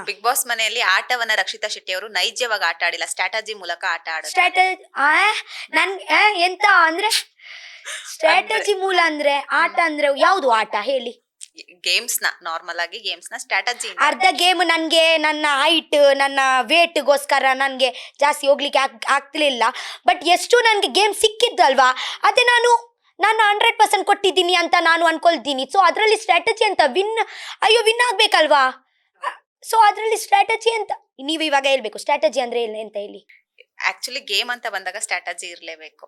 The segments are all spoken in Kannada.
ಬಿಗ್ ಬಾಸ್ ಮನೆಯಲ್ಲಿ ಆಟವನ್ನ ರಕ್ಷಿತಾ ಶೆಟ್ಟಿ ಅವರು ನೈಜವಾಗಿ ಆಟ ಆಡಿಲ್ಲ, ಸ್ಟ್ರಾಟಜಿ ಮೂಲಕ ಆಟ ಆಡಿದ್ರು. ಸ್ಟ್ರಾಟಜಿ ನನ್ಗೆ ಎಂತ ಅಂದ್ರೆ ಸ್ಟ್ರಾಟಜಿ ಮೂಲ ಅಂದ್ರೆ ಆಟ ಅಂದ್ರೆ ಯಾವ್ದು ಆಟ ಹೇಳಿ? ಗೇಮ್ಸ್ ನ ನಾರ್ಮಲ್ ಆಗಿ ಗೇಮ್ಸ್ ನ ಸ್ಟ್ರಾಟಜಿ. ಅರ್ಧ ಗೇಮ್ ನನ್ಗೆ ನನ್ನ ಹೈಟ್ ನನ್ನ ವೇಟ್ಗೋಸ್ಕರ ನನ್ಗೆ ಜಾಸ್ತಿ ಹೋಗ್ಲಿಕ್ಕೆ ಆಗ್ತಿರ್ಲಿಲ್ಲ. ಬಟ್ ಎಷ್ಟು ನನ್ಗೆ ಗೇಮ್ ಸಿಕ್ಕಿದ್ದಲ್ವಾ, ಅದೇ ನಾನು 100% ಕೊಟ್ಟಿದ್ದೀನಿ ಅಂತ ನಾನು ಅನ್ಕೊಳ್ತೀನಿ. ಸೊ ಅದರಲ್ಲಿ ಸ್ಟ್ರಾಟಜಿ ಅಂತ ವಿನ್ ಆಗ್ಬೇಕಲ್ವಾ. ಸೊ ಅದರಲ್ಲಿ ಸ್ಟ್ರಾಟಜಿ ಅಂತ ನೀವು ಇವಾಗ ಹೇಳ್ಬೇಕು. ಸ್ಟ್ರಾಟಜಿ ಅಂದ್ರೆ ಎಂತ ಹೇಳಿ? ಆಕ್ಚುಲಿ ಗೇಮ್ ಅಂತ ಬಂದಾಗ ಸ್ಟ್ರಾಟಜಿ ಇರ್ಲೇಬೇಕು.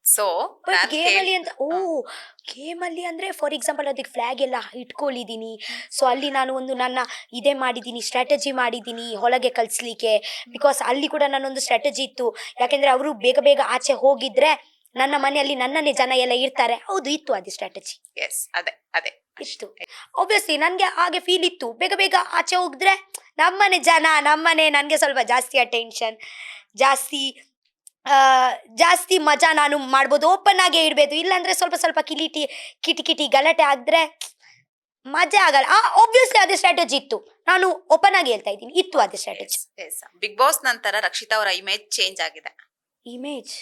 ಸೊ ಗೇಮ್ ಅಲ್ಲಿ ಅಂತ ಗೇಮ್ ಅಲ್ಲಿ ಅಂದ್ರೆ ಫಾರ್ ಎಕ್ಸಾಂಪಲ್ ಅದಕ್ಕೆ ಫ್ಲಾಗ್ ಎಲ್ಲ ಇಟ್ಕೊಂಡಿದೀನಿ. ಸೊ ಅಲ್ಲಿ ನಾನು ಒಂದು ನನ್ನ ಇದೇ ಮಾಡಿದೀನಿ, ಸ್ಟ್ರಾಟಜಿ ಮಾಡಿದೀನಿ ಹೊಳಗೆ ಕಳ್ಸ್ಲಿಕ್ಕೆ. ಬಿಕಾಸ್ ಅಲ್ಲಿ ಕೂಡ ನನ್ನೊಂದು ಸ್ಟ್ರಾಟಜಿ ಇತ್ತು. ಯಾಕೆಂದ್ರೆ ಅವರು ಬೇಗ ಬೇಗ ಆಚೆ ಹೋಗಿದ್ರೆ ನನ್ನ ಮನೆಯಲ್ಲಿ ನನ್ನನ್ನೇ ಜನ ಎಲ್ಲ ಇರ್ತಾರೆ. ಹೌದು, ಇತ್ತು ಅದೇ ಸ್ಟ್ರಾಟಜಿ. ಅದೇ ಇತ್ತು. ಆಬ್ವಿಯಸ್ಲಿ ನನ್ಗೆ ಹಾಗೆ ಫೀಲ್ ಇತ್ತು. ಬೇಗ ಬೇಗ ಆಚೆ ಹೋಗಿದ್ರೆ ನಮ್ಮನೆ ಜನ ನನ್ಗೆ ಸ್ವಲ್ಪ ಜಾಸ್ತಿ ಅಟೆನ್ಷನ್, ಜಾಸ್ತಿ ಮಜಾ ನಾನು ಮಾಡ್ಬೋದು. ಓಪನ್ ಆಗೇ ಇಡ್ಬೇಕು. ಇಲ್ಲಾಂದ್ರೆ ಸ್ವಲ್ಪ ಕಿಟಿ ಗಲಾಟೆ ಆದ್ರೆ ಮಜಾ ಆಗಲ್ಲ. ಆಬ್ವಿಯಸ್ಲಿ ಅದೇ ಸ್ಟ್ರಾಟಜಿ ಇತ್ತು. ನಾನು ಓಪನ್ ಆಗಿ ಹೇಳ್ತಾ ಇದ್ದೀನಿ, ಇತ್ತು ಅದೇ ಸ್ಟ್ರಾಟಜಿ. ಬಿಗ್ ಬಾಸ್ ನಂತರ ರಕ್ಷಿತಾ ಅವರ ಇಮೇಜ್ ಚೇಂಜ್ ಆಗಿದೆ. ಇಮೇಜ್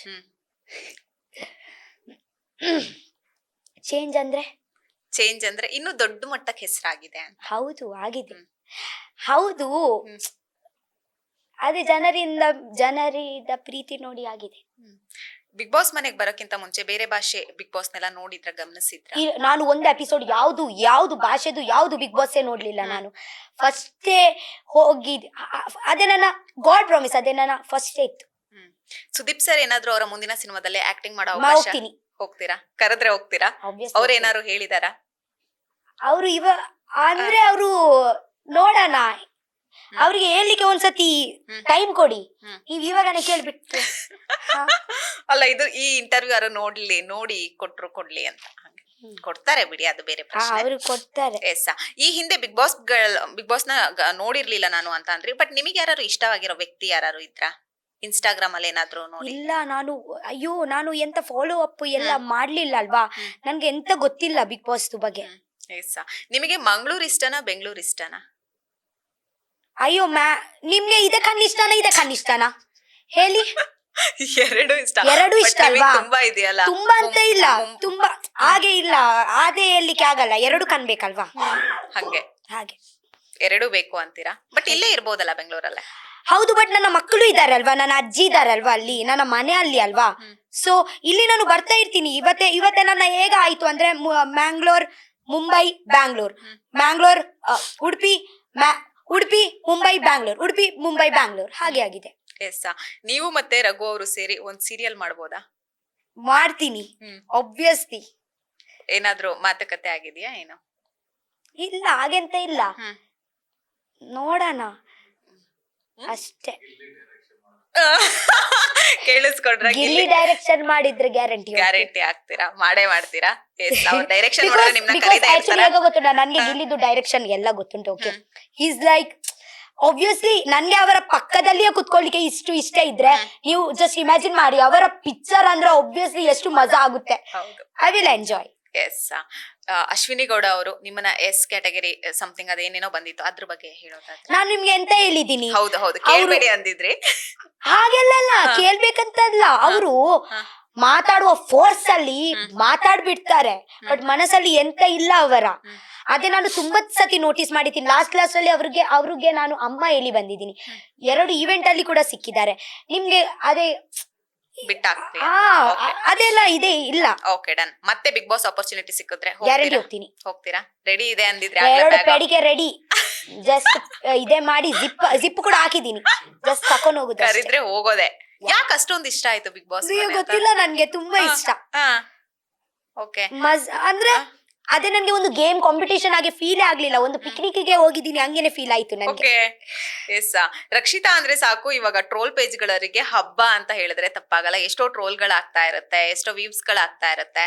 ಚೇಂಜ್ ಅಂದ್ರೆ ಇನ್ನು ದೊಡ್ಡ ಮಟ್ಟಕ್ಕೆ ಹೆಸರಾಗಿದೆ. ಹೌದು, ಆಗಿದೆ. ಹೌದು, ಅದೇ ಜನರಿಂದ ಪ್ರೀತಿ ನೋಡಿ ಆಗಿದೆ. ಬಿಗ್ ಬಾಸ್ ಮನೆಗೆ ಬರೋಕ್ಕಿಂತ ಮುಂಚೆ ಬೇರೆ ಭಾಷೆ ಬಿಗ್ ಬಾಸ್ ನೆಲ್ಲ ನೋಡಿದ್ರ, ಗಮನಿಸಿದ್ರ? ನಾನು ಒಂದು ಎಪಿಸೋಡ್ ಯಾವ್ದು ಭಾಷೆದು ಯಾವ್ದು ಬಿಗ್ ಬಾಸ್ ನೋಡ್ಲಿಲ್ಲ. ನಾನು ಫಸ್ಟೇ ಹೋಗಿದ್, ಅದೇ ನನ್ನ ಗಾಡ್ ಪ್ರಾಮಿಸ್, ಅದೇ ನನ್ನ ಫಸ್ಟ್ ಇತ್ತು. ಸುದೀಪ್ ಸರ್ ಏನಾದ್ರು ಅವರ ಮುಂದಿನ ಸಿನಿಮಾದಲ್ಲಿ ಆಕ್ಟಿಂಗ್ ಮಾಡೋ ಅವಕಾಶ ಹೋಗ್ತೀರಾ? ಕರೆದ್ರೆ ಹೋಗ್ತೀರಾ? ಅವ್ರ ಏನಾದ್ರು ಹೇಳಿದಾರ? ಅವರು ಅವರು ನೋಡೋಣ, ಅವ್ರಿಗೆ ಹೇಳ್ಲಿಕ್ಕೆ ಒಂದ್ಸತಿ ಟೈಮ್ ಕೊಡಿ. ನೀವ್ ಇವಾಗನೇ ಕೇಳ್ಬಿಟ್ಟು ಅಲ್ಲ, ಇದು ಈ ಇಂಟರ್ವ್ಯೂ ಯಾರು ನೋಡಿ ಕೊಡ್ಲಿ ಅಂತ ಕೊಡ್ತಾರೆ ಬಿಡಿ, ಅದು ಬೇರೆ ಪ್ರಶ್ನೆ. ಅವರು ಕೊಡ್ತಾರೆ. ಈ ಹಿಂದೆ ಬಿಗ್ ಬಾಸ್ ನ ನೋಡಿರ್ಲಿಲ್ಲ ನಾನು ಅಂತ ಅಂದ್ರಿ. ಬಟ್ ನಿಮಗೆ ಯಾರು ಇಷ್ಟವಾಗಿರೋ ವ್ಯಕ್ತಿ ಯಾರು ಇದ್ರ ಇನ್ಸ್ಟಾಗ್ರಾಮ್ ಅಲ್ಲಿ ಏನಾದ್ರು ನೋಡಿ? ಇಲ್ಲ, ನಾನು ಎಂತ ಫಾಲೋ ಅಪ್ ಎಲ್ಲ ಮಾಡ್ಲಿಲ್ಲ ಅಲ್ವಾ. ನನ್ಗೆ ಎಂತ ಗೊತ್ತಿಲ್ಲ ಬಿಗ್ ಬಾಸ್ ಬಗ್ಗೆ. ನಿಮಗೆ ಮಂಗಳೂರು ಇಷ್ಟನಾ, ಬೆಂಗಳೂರು ಇಷ್ಟನಾ? ಅಯ್ಯೋ ನಿಮ್ಗೆ ಇದೆ ಕಣ್ಣಿಷ್ಟನಾ ಹೇಳಿ? ಎರಡು ಇಷ್ಟ ಅಲ್ವಾ? ತುಂಬಾ ಇದೆಯಲ್ಲ. ತುಂಬಾ ಅಂತ ಇಲ್ಲ, ತುಂಬಾ ಹಾಗೆ ಇಲ್ಲ, ಅದೇ ಹೇಳ್ಲಿಕ್ಕೆ ಆಗಲ್ಲ. ಎರಡು ಕಣ್ಬೇಕಲ್ವಾ, ಹಾಗೆ ಎರಡು ಬೇಕು ಅಂತೀರಾ? ಬಟ್ ಇಲ್ಲೇ ಇರ್ಬೋದಲ್ಲ ಬೆಂಗಳೂರಲ್ಲೇ? ಹೌದು, ಬಟ್ ನನ್ನ ಮಕ್ಕಳು ಇದಾರಲ್ವಾ, ನನ್ನ ಅಜ್ಜಿ ಇದಾರಲ್ವಾ ಅಲ್ಲಿ, ನನ್ನ ಮನೆ ಅಲ್ಲಿ ಅಲ್ವಾ. ಸೊ ಇಲ್ಲಿ ನಾನು ಬರ್ತಾ ಇರ್ತೀನಿ. ಇವತ್ತೇ ನನ್ನ ಹೇಗ ಆಯ್ತು ಅಂದ್ರೆ ಮ್ಯಾಂಗ್ಳೂರ್, ಮುಂಬೈ, ಬ್ಯಾಂಗ್ಳೂರ್, ಉಡುಪಿ, ಮುಂಬೈ, ಬ್ಯಾಂಗ್ಳೂರ್, ಉಡುಪಿ, ಮುಂಬೈ, ಬ್ಯಾಂಗ್ಳೂರ್, ಹಾಗೆ ಆಗಿದೆ. ನೀವು ಮತ್ತೆ ರಘು ಅವರು ಸೇರಿ ಒಂದ್ ಸೀರಿಯಲ್ ಮಾಡ್ಬೋದಾ? ಮಾಡ್ತೀನಿ, ಆಬ್ವಿಯಸ್ಲಿ. ಏನಾದ್ರು ಮಾತುಕತೆ ಆಗಿದೆಯಾ ಏನು? ಇಲ್ಲ, ಹಾಗೆಂತ ಇಲ್ಲ, ನೋಡೋಣ ಅಷ್ಟೇ. ಕೇಳಿಸ್ಕೊಂಡ್ರೆ ಗಿಲ್ಲಿ ಡೈರೆಕ್ಷನ್ ಮಾಡಿದ್ರೆ ಗ್ಯಾರಂಟಿ ಆಗ್ತೀರಾ? ಮಾಡ್ತೀರಾ? ಡೈರೆಕ್ಷನ್ ಗೊತ್ತುಂಟ ನನ್ಗೆ ಗಿಲ್ಲಿದು ಡೈರೆಕ್ಷನ್ ಎಲ್ಲ ಗೊತ್ತುಂಟು. ಓಕೆ, ಈಸ್ ಲೈಕ್ ಆಬ್ವಿಯಸ್ಲಿ ನನ್ಗೆ ಅವರ ಪಕ್ಕದಲ್ಲಿಯೇ ಕುತ್ಕೊಳ್ಳಿಕ್ಕೆ ಇಷ್ಟ ಇದ್ರೆ ನೀವು ಜಸ್ಟ್ ಇಮ್ಯಾಜಿನ್ ಮಾಡಿ ಅವರ ಪಿಕ್ಚರ್ ಅಂದ್ರೆ ಆಬ್ವಿಯಸ್ಲಿ ಎಷ್ಟು ಮಜಾ ಆಗುತ್ತೆ. I will enjoy. Ashwini Gowda ಅವರು ನಿಮ್ಮನ್ನ ಎಸ್ ಕ್ಯಾಟಗರಿ ಸಮಥಿಂಗ್ ಅದೇನೇನೋ ಬಂದಿತ್ತು, ಅದ್ರ ಬಗ್ಗೆ ಹೇಳೋದಾದ್ರೆ? ನಾನು ನಿಮ್ಗೆ ಎಂತ ಹೇಳಿದೀನಿ? ಹೌದು ಕೇಳ್ಬೇಡಿ ಅಂದಿದ್ರಿ. ಹಾಗೆಲ್ಲ ಹಾಗೆಲ್ಲಲ್ಲ, ಅವರು ಮಾತಾಡುವ ಫೋರ್ಸ್ ಅಲ್ಲಿ ಮಾತಾಡ್ಬಿಡ್ತಾರೆ, ಬಟ್ ಮನಸ್ಸಲ್ಲಿ ಎಂತ ಇಲ್ಲ ಅವರ. ಅದೇ ನಾನು ತುಂಬಾ ಸತಿ ನೋಟಿಸ್ ಮಾಡಿದ್ದೀನಿ. ಲಾಸ್ಟ್ ಅಲ್ಲಿ ಅವ್ರಿಗೆ ನಾನು ಅಮ್ಮ ಹೇಳಿ ಬಂದಿದ್ದೀನಿ. 2 ಈವೆಂಟ್ ಅಲ್ಲಿ ಕೂಡ ಸಿಕ್ಕಿದ್ದಾರೆ. ನಿಮ್ಗೆ ಅದೇ ಅದೆಲ್ಲ ಇದೆ ಇಲ್ಲ. Okay, done. ಮತ್ತೆ ಬಿಗ್ ಬಾಸ್ ಆಪರ್ಚುನಿಟಿ ಸಿಕ್ಕಿದ್ರೆ ಗ್ಯಾರಂಟಿ ಹೋಗ್ತೀರಾ? ರೆಡಿ ಇದೆ ಅಂದಿದ್ರೆ? 2 ಪೆಡಿಗೆ ರೆಡಿ. ಜಸ್ಟ್ ಇದೇ ಮಾಡಿ ಜಿಪ್ ಕೂಡ ಹಾಕಿದೀನಿ. ಜಸ್ಟ್ ತಕೊಂಡ್ ಹೋಗುದು. ಕರಿದ್ರೆ ಹೋಗೋದೆ. ಯಾಕೆ ಅಷ್ಟೊಂದು ಇಷ್ಟ ಆಯ್ತು ಬಿಗ್ ಬಾಸ್? ಗೊತ್ತಿಲ್ಲ, ನನ್ಗೆ ತುಂಬಾ ಇಷ್ಟ. ಓಕೆ, ಅಂದ್ರೆ ಅದೇ ನನ್ಗೆ ಒಂದು ಗೇಮ್ ಕಾಂಪಿಟೇಷನ್ ಆಗಿ ಫೀಲ್ ಆಗ್ಲಿಲ್ಲ. ಒಂದು ಪಿಕ್ನಿಕ್ಗೆ ಹೋಗಿದ್ದೀನಿ, ಹಂಗೇನೆ ಫೀಲ್ ಆಯ್ತು ನನಗೆ. ರಕ್ಷಿತಾ ಅಂದ್ರೆ ಸಾಕು, ಇವಾಗ ಟ್ರೋಲ್ ಪೇಜ್ಗಳವರಿಗೆ ಹಬ್ಬ ಅಂತ ಹೇಳಿದ್ರೆ ತಪ್ಪಾಗಲ್ಲ. ಎಷ್ಟೋ ಟ್ರೋಲ್ಗಳಾಗ್ತಾ ಇರುತ್ತೆ, ಎಷ್ಟೋ ವ್ಯೂಸ್ ಗಳಾಗ್ತಾ ಇರುತ್ತೆ.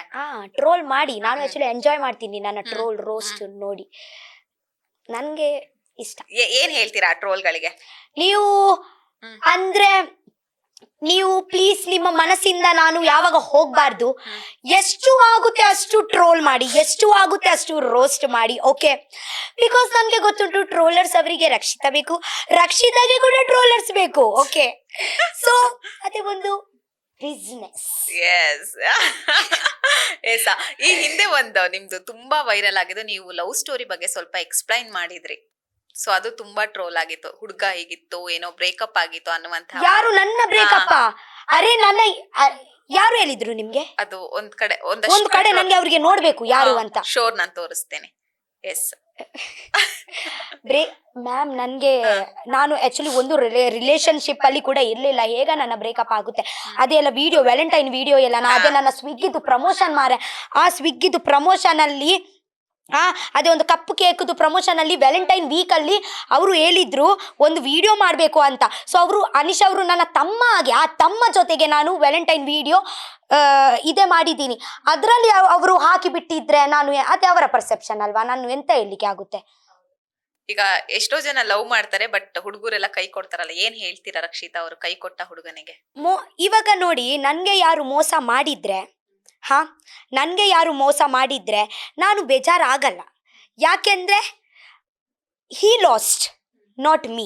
ಟ್ರೋಲ್ ಮಾಡಿ, ನಾನು ಆಕ್ಚುಲಿ ಎಂಜಾಯ್ ಮಾಡ್ತೀನಿ ನನ್ನ ಟ್ರೋಲ್ ರೋಸ್ಟ್ ನೋಡಿ. ನನ್ಗೆ ಇಷ್ಟ. ಏನ್ ಹೇಳ್ತೀರಾ ಟ್ರೋಲ್ಗಳಿಗೆ? ನೀವು ಅಂದ್ರೆ ನೀವು ಪ್ಲೀಸ್ ನಿಮ್ಮ ಮನಸ್ಸಿಂದ ನಾನು ಯಾವಾಗ ಹೋಗ್ಬಾರ್ದು. ಎಷ್ಟು ಆಗುತ್ತೆ ಅಷ್ಟು ಟ್ರೋಲ್ ಮಾಡಿ, ಎಷ್ಟು ಆಗುತ್ತೆ ಅಷ್ಟು ರೋಸ್ಟ್ ಮಾಡಿ. ಓಕೆ, ಬಿಕಾಸ್ ನನಗೆ ಗೊತ್ತುಂಟು ಟ್ರೋಲರ್ಸ್ ಅವರಿಗೆ ರಕ್ಷಿತಾ ಬೇಕು, ರಕ್ಷಿತಾಗೆ ಕೂಡ ಟ್ರೋಲರ್ಸ್ ಬೇಕು. ಓಕೆ, ಸೊ ಅದೇ ಒಂದು ಬಿಸ್ನೆಸ್. ಎಸ್ ಎಸ್ ಈ ಹಿಂದೆ ಒಂದು ನಿಮ್ದು ತುಂಬಾ ವೈರಲ್ ಆಗಿದ್ದು, ನೀವು ಲವ್ ಸ್ಟೋರಿ ಬಗ್ಗೆ ಸ್ವಲ್ಪ ಎಕ್ಸ್ಪ್ಲೈನ್ ಮಾಡಿದ್ರಿ. ಸೊ ಅದು ತುಂಬಾ ಟ್ರೋಲ್ ಆಗಿತ್ತು. ಹುಡುಗ ಹೀಗಿತ್ತು, ಏನೋ ಬ್ರೇಕಪ್ ಆಗಿತ್ತು ಅನ್ನುವಂತ. ಯಾರು ನನ್ನ ಬ್ರೇಕಪ್? ಅರೆ ನನ್ನ ಯಾರು ಹೇಳಿದ್ರು ನಿಮ್ಗೆ? ಅದು ಒಂದ್ ಕಡೆ ಒಂದ್ ಕಡೆ ನಂಗೆ ಅವ್ರಿಗೆ ನೋಡ್ಬೇಕು ಯಾರು ಅಂತ. ಶೋರ್ ನಾನು ತೋರಿಸ್ತೇನೆ. ಎಸ್ ಮ್ಯಾಮ್, ನನ್ಗೆ ನಾನು ಆಕ್ಚುಲಿ ಒಂದು ರಿಲೇಶನ್ಶಿಪ್ ಅಲ್ಲಿ ಕೂಡ ಇರ್ಲಿಲ್ಲ. ಹೇಗ ನನ್ನ ಬ್ರೇಕಪ್ ಆಗುತ್ತೆ? ಅದೇ ಎಲ್ಲ ವಿಡಿಯೋ, ವ್ಯಾಲೆಂಟೈನ್ ವಿಡಿಯೋ ಎಲ್ಲ ಅದೇ ನನ್ನ ಸ್ವಿಗ್ಗಿದು ಪ್ರಮೋಷನ್ ಮಾರೆ. ಆ ಸ್ವಿಗ್ಗಿದು ಪ್ರಮೋಷನ್ ಅಲ್ಲಿ ಅದೇ ಒಂದು ಕಪ್ ಕೇಕ್ದು ಪ್ರಮೋಷನ್ ಅಲ್ಲಿ ವ್ಯಾಲೆಂಟೈನ್ ವೀಕ್ ಅಲ್ಲಿ ಅವರು ಹೇಳಿದ್ರು ಒಂದು ವಿಡಿಯೋ ಮಾಡಬೇಕು ಅಂತ. ಸೊ ಅವರು ಅನಿಶ್ ಅವರು ನನ್ನ ತಮ್ಮ ಆಗಿ, ಆ ತಮ್ಮ ಜೊತೆಗೆ ನಾನು ವ್ಯಾಲೆಂಟೈನ್ ವಿಡಿಯೋ ಇದೇ ಮಾಡಿದ್ದೀನಿ. ಅದರಲ್ಲಿ ಅವರು ಹಾಕಿ ಬಿಟ್ಟಿದ್ರೆ ನಾನು ಅದೇ ಅವರ ಪರ್ಸೆಪ್ಷನ್ ಅಲ್ವಾ, ನಾನು ಎಂತ ಹೇಳಲಿಕ್ಕೆ ಆಗುತ್ತೆ. ಈಗ ಎಷ್ಟೋ ಜನ ಲವ್ ಮಾಡ್ತಾರೆ, ಬಟ್ ಹುಡುಗರೆಲ್ಲ ಕೈ ಕೊಡ್ತಾರಲ್ಲ, ಏನ್ ಹೇಳ್ತೀರಾ ರಕ್ಷಿತಾ ಅವರು ಕೈ ಕೊಟ್ಟ ಹುಡುಗನಿಗೆ? ಇವಾಗ ನೋಡಿ, ನನ್ಗೆ ಯಾರು ಮೋಸ ಮಾಡಿದ್ರೆ ನನಗೆ ಯಾರು ಮೋಸ ಮಾಡಿದ್ರೆ ನಾನು ಬೇಜಾರಾಗಲ್ಲ. ಯಾಕೆಂದ್ರೆ ಹಿ ಲಾಸ್ಟ್, ನಾಟ್ ಮೀ.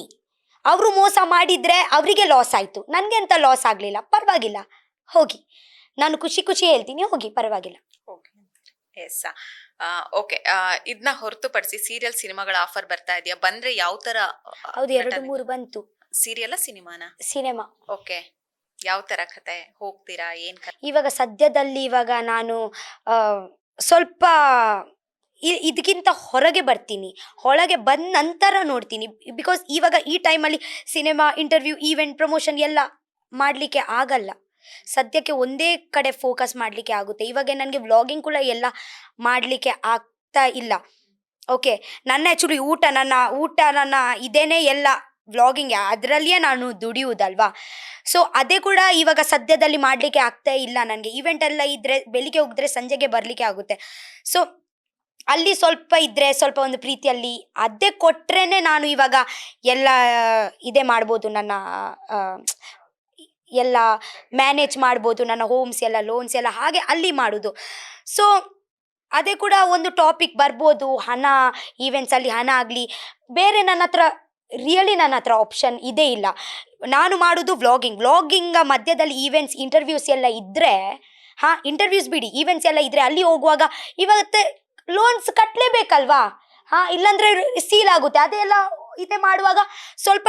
ಅವರು ಮೋಸ ಮಾಡಿದ್ರೆ ಅವರಿಗೆ ಲಾಸ್ ಆಯ್ತು, ನನಗೆ ಅಂತ ಲಾಸ್ ಆಗಲಿಲ್ಲ. ಪರವಾಗಿಲ್ಲ, ಹೋಗಿ, ನಾನು ಖುಷಿ ಹೇಳ್ತೀನಿ, ಹೋಗಿ, ಪರವಾಗಿಲ್ಲ. Yes okay. ಇದನ್ನ ಹೊರತುಪಡಿಸಿ ಸೀರಿಯಲ್, ಸಿನಿಮಾಗಳ ಆಫರ್ ಬರ್ತಾ ಇದೆಯಾ? ಬಂದ್ರೆ ಯಾವ ತರ? ಹೌದು, 2-3 ಬಂತು. ಸೀರಿಯಲ್, ಸಿನಿಮಾನ? ಸಿನಿಮಾ. ಓಕೆ, ಯಾವ ತರ ಕತೆ? ಹೋಗ್ತೀರಾ? ಏನ್ ಇವಾಗ ಸದ್ಯದಲ್ಲಿ ಇವಾಗ ನಾನು ಸ್ವಲ್ಪ ಇದಕ್ಕಿಂತ ಹೊರಗೆ ಬರ್ತೀನಿ. ಹೊರಗೆ ಬಂದ ನಂತರ ನೋಡ್ತೀನಿ. ಬಿಕಾಸ್ ಇವಾಗ ಈ ಟೈಮಲ್ಲಿ ಸಿನಿಮಾ, ಇಂಟರ್ವ್ಯೂ, ಈವೆಂಟ್, ಪ್ರಮೋಷನ್ ಎಲ್ಲ ಮಾಡಲಿಕ್ಕೆ ಆಗಲ್ಲ. ಸದ್ಯಕ್ಕೆ ಒಂದೇ ಕಡೆ ಫೋಕಸ್ ಮಾಡಲಿಕ್ಕೆ ಆಗುತ್ತೆ. ಇವಾಗ ನನಗೆ ವ್ಲಾಗಿಂಗ್ ಕೂಡ ಎಲ್ಲ ಮಾಡಲಿಕ್ಕೆ ಆಗ್ತಾ ಇಲ್ಲ. ಓಕೆ, ನನ್ನ ಆ್ಯಕ್ಚುಲಿ ನನ್ನ ಇದೇನೇ ಎಲ್ಲ ವ್ಲಾಗಿಂಗ್, ಅದರಲ್ಲಿಯೇ ನಾನು ದುಡಿಯುವುದಲ್ವಾ. ಸೊ ಅದೇ ಕೂಡ ಇವಾಗ ಸದ್ಯದಲ್ಲಿ ಮಾಡಲಿಕ್ಕೆ ಆಗ್ತಾ ಇಲ್ಲ ನನಗೆ. ಈವೆಂಟ್ ಎಲ್ಲ ಇದ್ದರೆ ಬೆಳಿಗ್ಗೆ ಹೋಗಿದ್ರೆ ಸಂಜೆಗೆ ಬರಲಿಕ್ಕೆ ಆಗುತ್ತೆ. ಸೊ ಅಲ್ಲಿ ಸ್ವಲ್ಪ ಇದ್ದರೆ, ಸ್ವಲ್ಪ ಒಂದು ಪ್ರೀತಿಯಲ್ಲಿ ಅದೇ ಕೊಟ್ಟರೆ ನಾನು ಇವಾಗ ಎಲ್ಲ ಇದೇ ಮಾಡ್ಬೋದು, ನನ್ನ ಎಲ್ಲ ಮ್ಯಾನೇಜ್ ಮಾಡ್ಬೋದು, ನನ್ನ ಹೋಮ್ಸ್ ಎಲ್ಲ, ಲೋನ್ಸ್ ಎಲ್ಲ ಹಾಗೆ ಅಲ್ಲಿ ಮಾಡೋದು. ಸೊ ಅದೇ ಕೂಡ ಒಂದು ಟಾಪಿಕ್ ಬರ್ಬೋದು, ಹಣ, ಈವೆಂಟ್ಸಲ್ಲಿ ಹಣ ಆಗಲಿ. ಬೇರೆ ನನ್ನ ಹತ್ರ ಆಪ್ಷನ್ ಇದೇ ಇಲ್ಲ. ನಾನು ಮಾಡೋದು ವ್ಲಾಗಿಂಗ್ ಮಧ್ಯದಲ್ಲಿ ಈವೆಂಟ್ಸ್, ಇಂಟರ್ವ್ಯೂಸ್ ಎಲ್ಲ ಇದ್ದರೆ, ಇಂಟರ್ವ್ಯೂಸ್ ಬಿಡಿ, ಈವೆಂಟ್ಸ್ ಎಲ್ಲ ಇದ್ದರೆ ಅಲ್ಲಿ ಹೋಗುವಾಗ ಇವತ್ತು ಲೋನ್ಸ್ ಕಟ್ಟಲೇಬೇಕಲ್ವಾ? ಇಲ್ಲಾಂದರೆ ಸೀಲ್ ಆಗುತ್ತೆ. ಅದೆಲ್ಲ ಇದೇ ಮಾಡುವಾಗ ಸ್ವಲ್ಪ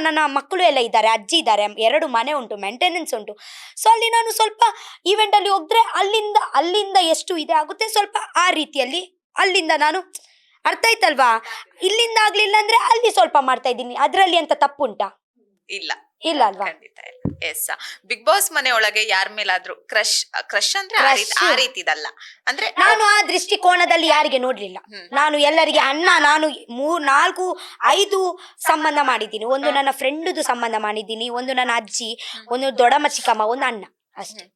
ನನ್ನ ಮಕ್ಕಳು ಎಲ್ಲ ಇದ್ದಾರೆ, ಅಜ್ಜಿ ಇದ್ದಾರೆ, 2 ಮನೆ ಉಂಟು, ಮೇಂಟೆನೆನ್ಸ್ ಉಂಟು. ಸೊ ಅಲ್ಲಿ ನಾನು ಸ್ವಲ್ಪ ಈವೆಂಟಲ್ಲಿ ಹೋದರೆ ಅಲ್ಲಿಂದ ಎಷ್ಟು ಇದೆ ಆಗುತ್ತೆ, ಸ್ವಲ್ಪ ಆ ರೀತಿಯಲ್ಲಿ ಅಲ್ಲಿಂದ ನಾನು, ಅರ್ಥ ಆಯ್ತಲ್ವಾ? ಇಲ್ಲಿಂದ ಆಗ್ಲಿಲ್ಲ ಅಂದ್ರೆ ಅಲ್ಲಿ ಸ್ವಲ್ಪ ಮಾಡ್ತಾ ಇದ್ದೀನಿ. ಅದರಲ್ಲಿ ಅಂತ ತಪ್ಪುಂಟಾ? ಇಲ್ಲ ಅಲ್ವಾ? ಖಂಡಿತ ಇಲ್ಲ. ಎಸ್, ಬಿಗ್ ಬಾಸ್ ಮನೆ ಒಳಗೆ ಯಾರ ಮೇಲಾದ್ರೂ ಕ್ರಶ್ ಅಂದ್ರೆ ಆ ರೀತಿದಲ್ಲ, ಅಂದ್ರೆ ನಾನು ಆ ದೃಷ್ಟಿಕೋನದಲ್ಲಿ ಯಾರಿಗೆ ನೋಡ್ಲಿಲ್ಲ. ನಾನು ಎಲ್ಲರಿಗೆ ನಾನು 3, 4, 5 ಸಂಬಂಧ ಮಾಡಿದ್ದೀನಿ. ಒಂದು ನನ್ನ ಫ್ರೆಂಡ್ದು ಸಂಬಂಧ ಮಾಡಿದ್ದೀನಿ, ಒಂದು ನನ್ನ ಅಜ್ಜಿ, ಒಂದು ದೊಡ್ಡಮ್ಮ, ಚಿಕ್ಕಮ್ಮ, ಒಂದು ಅಣ್ಣ, ಅಷ್ಟೇ.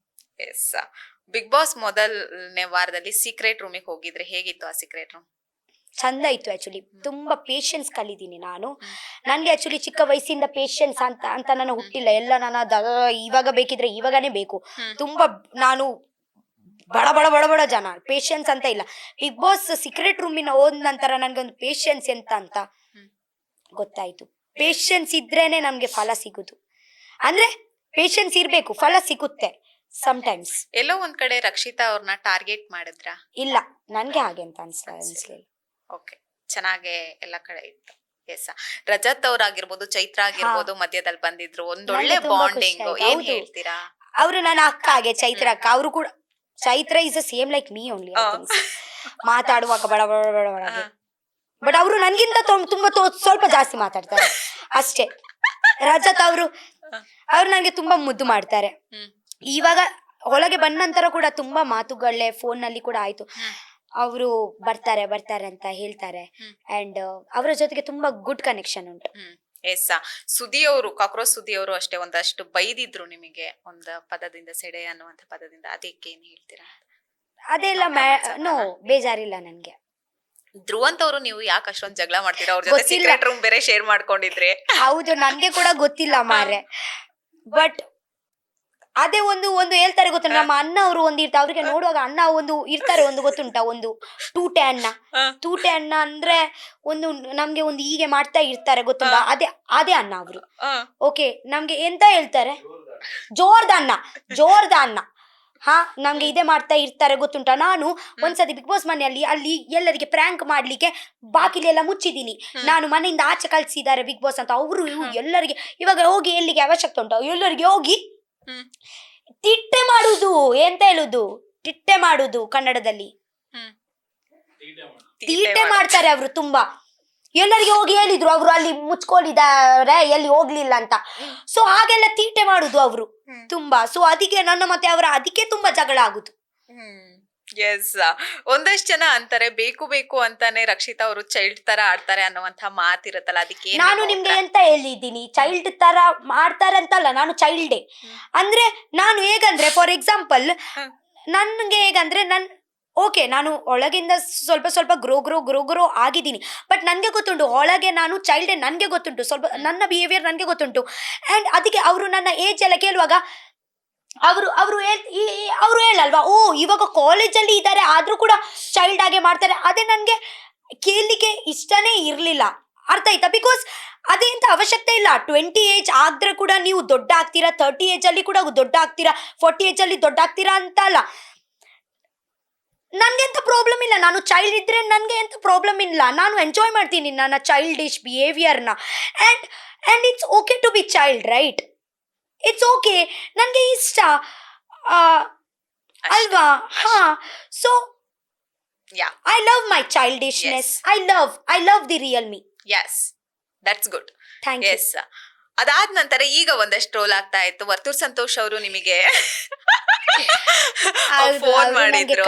ಎಸ್, ಬಿಗ್ ಬಾಸ್ ಮೊದಲನೇ ವಾರದಲ್ಲಿ ಸೀಕ್ರೆಟ್ ರೂಮಿಗೆ ಹೋಗಿದ್ರೆ ಹೇಗಿತ್ತು ಆ ಸೀಕ್ರೆಟ್ ರೂಮ್? ಚಂದ ಇತ್ತು. ಆಕ್ಚುಲಿ ತುಂಬಾ ಪೇಷನ್ಸ್ ಕಲಿತೀನಿ ನಾನು. ನನಗೆ ಆಕ್ಚುಲಿ ಚಿಕ್ಕ ವಯಸ್ಸಿಂದ ಪೇಷನ್ಸ್ ಅಂತ ನಾನು ಹುಟ್ಟಿಲ್ಲ. ಎಲ್ಲ ಇವಾಗ ಬೇಕಿದ್ರೆ ಇವಾಗನೇ ಬೇಕು. ತುಂಬಾ ನಾನು ಬಡ ಜನ, ಪೇಷನ್ಸ್ ಅಂತ ಇಲ್ಲ. ಬಿಗ್ ಬಾಸ್ ಸೀಕ್ರೆಟ್ ರೂಮಿನ ಹೋದ ನಂತರ ನನ್ಗೊಂದು ಪೇಷನ್ಸ್ ಅಂತ ಗೊತ್ತಾಯ್ತು. ಪೇಷನ್ಸ್ ಇದ್ರೇನೆ ನಮ್ಗೆ ಫಲ ಸಿಗುದು. ಅಂದ್ರೆ ಪೇಷನ್ಸ್ ಇರ್ಬೇಕು, ಫಲ ಸಿಗುತ್ತೆ ಸಮ್ಟೈಮ್ಸ್. ಎಲ್ಲೋ ಒಂದ್ ಕಡೆ ರಕ್ಷಿತಾ ಅವ್ರನ್ನ ಟಾರ್ಗೆಟ್ ಮಾಡಿದ್ರ? ಇಲ್ಲ, ನನ್ಗೆ ಹಾಗೆ ಅಂತ ಅನ್ಸ್ಲಿಲ್ಲ. ಓಕೆ, ಚೆನ್ನಾಗೆ ಎಲ್ಲ ಕಡೆ ಇತ್ತು. ಎಸ್, ರಜತ್ ಅವ್ರಾಗಿರ್ಬೋದು, ಚೈತ್ರ ಆಗಿರ್ಬೋದು, ಮಧ್ಯದಲ್ಲಿ ಬಂದಿದ್ರು, ಒಂದೊಳ್ಳೆ ಬಾಂಡಿಂಗ್. ಏನ್ ಹೇಳ್ತೀರಾ? ಅವರು ನನ್ನ ಅಕ್ಕ ಹಾಗೆ, ಚೈತ್ರ ಅಕ್ಕ. ಅವರು ಕೂಡ, Chaitra is same like me only. ಮಾತಾಡುವಾಗ ಬಡ ಬಟ್ ಅವರು ನನ್ಗಿಂತ ತುಂಬಾ ಸ್ವಲ್ಪ ಜಾಸ್ತಿ ಮಾತಾಡ್ತಾರೆ ಅಷ್ಟೇ. ರಜತ್ ಅವರು ನನಗೆ ತುಂಬಾ ಮುದ್ದು ಮಾಡ್ತಾರೆ. ಇವಾಗ ಒಳಗೆ ಬಂದ ನಂತರ ಕೂಡ ತುಂಬಾ ಮಾತುಗಳೇ ಫೋನ್ ನಲ್ಲಿ ಕೂಡ ಆಯ್ತು. ಅವರು ಬರ್ತಾರೆ ಅಂತ ಹೇಳ್ತಾರೆ. ಅಂಡ್ ಅವರ ಜೊತೆಗೆ ತುಂಬಾ ಗುಡ್ ಕನೆಕ್ಷನ್ ಉಂಟು. ಎಸ್, ಸುದಿಯವರು, ಕಾಕ್ರೋಚ್ ಸುದಿಯವರು ಅಷ್ಟೇ ಒಂದಷ್ಟು ಬೈದಿದ್ರು ನಿಮಗೆ, ಒಂದು ಪದದಿಂದ, ಸೆಡೆ ಅನ್ನುವಂತ ಪದದಿಂದ. ಅದಕ್ಕೆ ಏನ್ ಹೇಳ್ತೀರಾ? ಅದೆಲ್ಲ ಬೇಜಾರಿಲ್ಲ ನನ್ಗೆ. ಧ್ರುವಂತ್ ಅವರು ನೀವು ಯಾಕೆ ಅಷ್ಟೊಂದು ಜಗಳ ಮಾಡ್ತೀರಾ? ಅವ್ರ ಜೊತೆ ಸೀಕ್ರೆಟ್ ರೂಮ್ ಬೇರೆ ಶೇರ್ ಮಾಡ್ಕೊಂಡಿದ್ರೆ. ಹೌದು, ನನ್ಗೆ ಕೂಡ ಗೊತ್ತಿಲ್ಲ ಮಾರೆ. ಬಟ್ ಅದೇ ಒಂದು ಒಂದು ಹೇಳ್ತಾರೆ ಗೊತ್ತ, ನಮ್ಮ ಅಣ್ಣ ಅವರು ಒಂದು ಇರ್ತಾರೆ, ಅವ್ರಿಗೆ ನೋಡುವಾಗ ಅಣ್ಣ ಒಂದು ಇರ್ತಾರೆ, ಒಂದು ಗೊತ್ತುಂಟ, ಒಂದು ತೂಟೆ ಅಣ್ಣ. ತೂಟೆ ಅಣ್ಣ ಅಂದ್ರೆ ಒಂದು ನಮ್ಗೆ ಒಂದು ಹೀಗೆ ಮಾಡ್ತಾ ಇರ್ತಾರೆ ಗೊತ್ತುಂಟ, ಅದೇ ಅದೇ ಅಣ್ಣ ಅವರು. ಓಕೆ, ನಮ್ಗೆ ಎಂತ ಹೇಳ್ತಾರೆ, ಜೋರ್ದ ಅಣ್ಣ. ಹಾ, ನಮ್ಗೆ ಇದೇ ಮಾಡ್ತಾ ಇರ್ತಾರೆ ಗೊತ್ತುಂಟ. ನಾನು ಒಂದ್ಸತಿ ಬಿಗ್ ಬಾಸ್ ಮನೆಯಲ್ಲಿ ಅಲ್ಲಿ ಎಲ್ಲರಿಗೆ ಪ್ರ್ಯಾಂಕ್ ಮಾಡ್ಲಿಕ್ಕೆ ಬಾಗಿಲೆಲ್ಲ ಮುಚ್ಚಿದೀನಿ. ನಾನು ಮನೆಯಿಂದ ಆಚೆ ಕಳ್ಸಿದ್ದಾರೆ ಬಿಗ್ ಬಾಸ್ ಅಂತ. ಅವರು ಎಲ್ಲರಿಗೆ ಇವಾಗ ಹೋಗಿ ಎಲ್ಲಿಗೆ ಅವಶ್ಯಕತೆ ಉಂಟು, ಎಲ್ಲರಿಗೆ ಹೋಗಿ ತಿಟ್ಟೆ ಮಾಡುದು, ಎಂತ ಹೇಳುದು, ತಿಟ್ಟೆ ಮಾಡುದು ಕನ್ನಡದಲ್ಲಿ, ತೀಟೆ ಮಾಡ್ತಾರೆ ಅವರು ತುಂಬಾ. ಎಲ್ಲರಿಗೆ ಹೋಗಿ ಹೇಳಿದ್ರು ಅವರು ಅಲ್ಲಿ ಮುಚ್ಕೊಂಡಿದ್ದಾರೆ, ಎಲ್ಲಿ ಹೋಗ್ಲಿಲ್ಲ ಅಂತ. ಸೊ ಹಾಗೆಲ್ಲ ತೀಟೆ ಮಾಡುದು ಅವರು ತುಂಬಾ. ಸೊ ಅದಕ್ಕೆ ನನ್ನ ಮತ್ತೆ ಅವರ ಅದಕ್ಕೆ ತುಂಬಾ ಜಗಳ ಆಗುದು. ಎಸ್, ಒಂದಷ್ಟು ಜನ ಅಂತಾರೆ ಬೇಕು ಬೇಕು ಅಂತಾನೆ ರಕ್ಷಿತಾ ಅವರು ಚೈಲ್ಡ್ ತರ ಆಡ್ತಾರೆ ಅನ್ನುವಂತ ಮಾತಿರುತ್ತಲ್ಲ, ಅದಕ್ಕೆ ನಾನು ನಿಮ್ಗೆ ಎಂತ ಹೇಳಿದ್ದೀನಿ, ಚೈಲ್ಡ್ ತರ ಮಾಡ್ತಾರೆ ಅಂತಲ್ಲ, ನಾನು ಚೈಲ್ಡೇ. ಅಂದ್ರೆ ನಾನು ಹೇಗಂದ್ರೆ, ಫಾರ್ ಎಕ್ಸಾಂಪಲ್ ನನ್ಗೆ ಹೇಗಂದ್ರೆ, ಓಕೆ, ನಾನು ಒಳಗಿಂದ ಸ್ವಲ್ಪ ಸ್ವಲ್ಪ ಗ್ರೋ ಆಗಿದ್ದೀನಿ. ಬಟ್ ನನಗೆ ಗೊತ್ತುಂಟು ಒಳಗೆ ನಾನು ಚೈಲ್ಡೇ, ನನಗೆ ಗೊತ್ತುಂಟು ಸ್ವಲ್ಪ ನನ್ನ ಬಿಹೇವಿಯರ್ ನನಗೆ ಗೊತ್ತುಂಟು. ಆ್ಯಂಡ್ ಅದಕ್ಕೆ ಅವರು ನನ್ನ ಏಜ್ ಎಲ್ಲ ಕೇಳುವಾಗ ಅವರು ಹೇಳಲ್ವಾ, ಓ ಇವಾಗ ಕಾಲೇಜಲ್ಲಿ ಇದ್ದಾರೆ ಆದ್ರೂ ಕೂಡ ಚೈಲ್ಡ್ ಆಗಿ ಮಾಡ್ತಾರೆ. ಅದೇ ನನಗೆ ಕೇಳಲಿಕ್ಕೆ ಇಷ್ಟನೇ ಇರಲಿಲ್ಲ, ಅರ್ಥ ಆಯ್ತಾ? ಬಿಕಾಸ್ ಅದೇಂತ ಅವಶ್ಯಕತೆ ಇಲ್ಲ. 20 ಏಜ್ ಆದ್ರೆ ಕೂಡ ನೀವು ದೊಡ್ಡ ಆಗ್ತೀರಾ, 30 ಏಜ್ ಅಲ್ಲಿ ಕೂಡ ದೊಡ್ಡ ಆಗ್ತೀರಾ, 40 ಏಜ್ ಅಲ್ಲಿ ದೊಡ್ಡ ಆಗ್ತೀರಾ ಅಂತ ಅಲ್ಲ. ನನ್ಗೆ ಎಂತ ಪ್ರಾಬ್ಲಮ್ ಇಲ್ಲ, ನಾನು ಚೈಲ್ಡ್ ಇದ್ರೆ ನನ್ಗೆ ಎಂತ ಪ್ರಾಬ್ಲಮ್ ಇಲ್ಲ. ನಾನು ಎಂಜಾಯ್ ಮಾಡ್ತೀನಿ ನನ್ನ ಚೈಲ್ಡಿಶ್ ಬಿಹೇವಿಯರ್ನ. And it's okay to be child, right? It's okay, ನನಗೆ ಇಷ್ಟ ಅಲ್ವಾ? ಹಾ, so I love my childishness. I love the real me. Yes, that's good. Thank you. Yes, ಅದಾದ ನಂತರ ಈಗ ಒಂದಷ್ಟು ಟ್ರೋಲ್ ಆಗ್ತಾ ಇತ್ತು. ವರ್ತೂರ್ ಸಂತೋಷ್ ಅವರು ನಿಮಗೆ ಫೋನ್ ಮಾಡಿದ್ರು,